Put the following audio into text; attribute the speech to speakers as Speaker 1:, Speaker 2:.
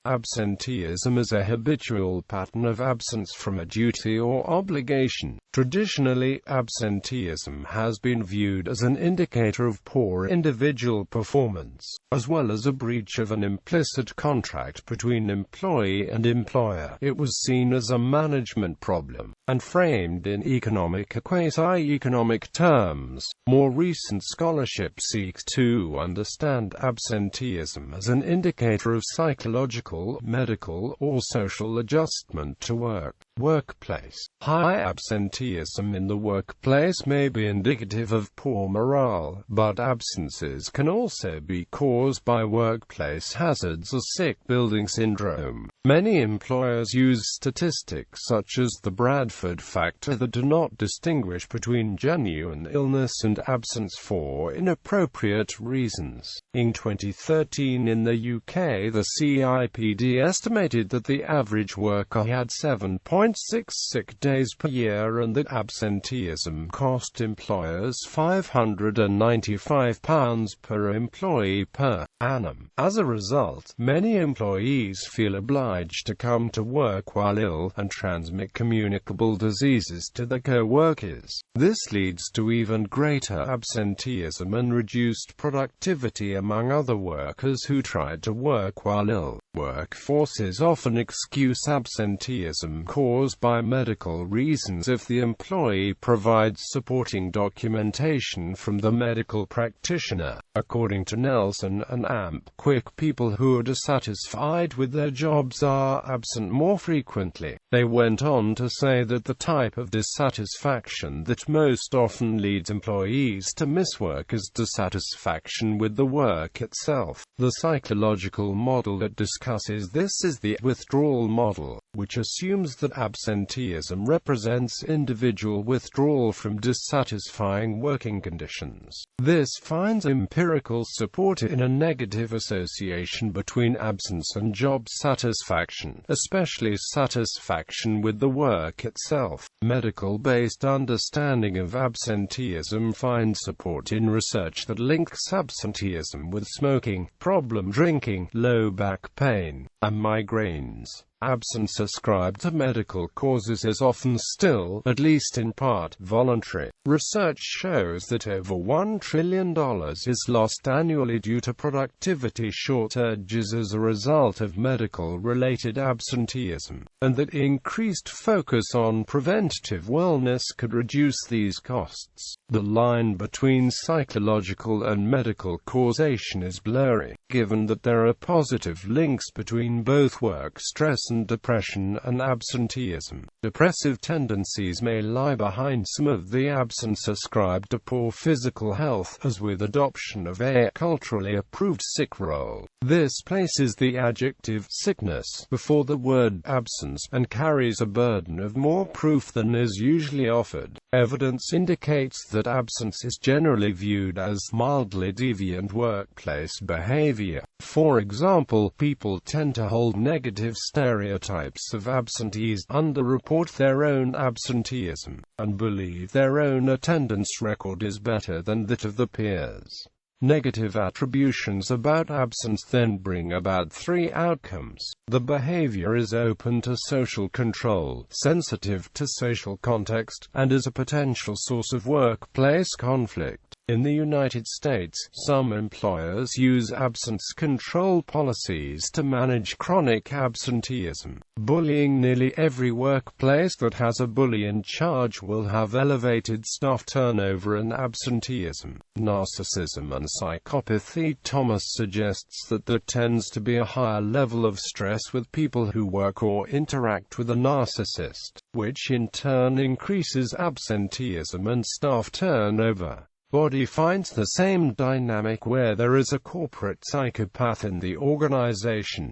Speaker 1: Absenteeism is a habitual pattern of absence from a duty or obligation. Traditionally, absenteeism has been viewed as an indicator of poor individual performance, as well as a breach of an implicit contract between employee and employer. It was seen as a management problem, and framed in economic or quasi-economic terms. More recent scholarship seeks to understand absenteeism as an indicator of psychological, medical, or social adjustment to workplace. High absenteeism in the workplace may be indicative of poor morale, but absences can also be caused by workplace hazards or sick building syndrome. Many employers use statistics such as the Bradford factor that do not distinguish between genuine illness and absence for inappropriate reasons. In 2013 in the UK, the CIPD estimated that the average worker had 7.6 sick days per year and that absenteeism cost employers £595 per employee per annum. As a result, many employees feel obliged to come to work while ill and transmit communicable diseases to their co-workers. This leads to even greater absenteeism and reduced productivity among other workers who tried to work while ill. Workforces often excuse absenteeism caused by medical reasons if the employee provides supporting documentation from the medical practitioner. According to Nelson and Amp, quick people who are dissatisfied with their jobs are absent more frequently. They went on to say that the type of dissatisfaction that most often leads employees to miss work is dissatisfaction with the work itself. The psychological model that discusses this is the withdrawal model, which assumes that absenteeism represents individual withdrawal from dissatisfying working conditions. This finds empirical support in a negative association between absence and job satisfaction, especially satisfaction with the work itself. Medical-based understanding of absenteeism finds support in research that links absenteeism with smoking, problem drinking, low back pain, and migraines. Absence ascribed to medical causes is often still, at least in part, voluntary. Research shows that over $1 trillion is lost annually due to productivity shortages as a result of medical-related absenteeism, and that increased focus on preventative wellness could reduce these costs. The line between psychological and medical causation is blurry, given that there are positive links between both work stress and depression and absenteeism. Depressive tendencies may lie behind some of the absence ascribed to poor physical health, as with adoption of a culturally approved sick role. This places the adjective sickness before the word absence, and carries a burden of more proof than is usually offered. Evidence indicates that absence is generally viewed as mildly deviant workplace behavior. For example, people tend to hold negative stereotypes of absentees, underreport their own absenteeism, and believe their own attendance record is better than that of the peers. Negative attributions about absence then bring about three outcomes. The behavior is open to social control, sensitive to social context, and is a potential source of workplace conflict. In the United States, some employers use absence control policies to manage chronic absenteeism. Bullying. Nearly every workplace that has a bully in charge will have elevated staff turnover and absenteeism. Narcissism and psychopathy. Thomas suggests that there tends to be a higher level of stress with people who work or interact with a narcissist, which in turn increases absenteeism and staff turnover. Body finds the same dynamic where there is a corporate psychopath in the organization.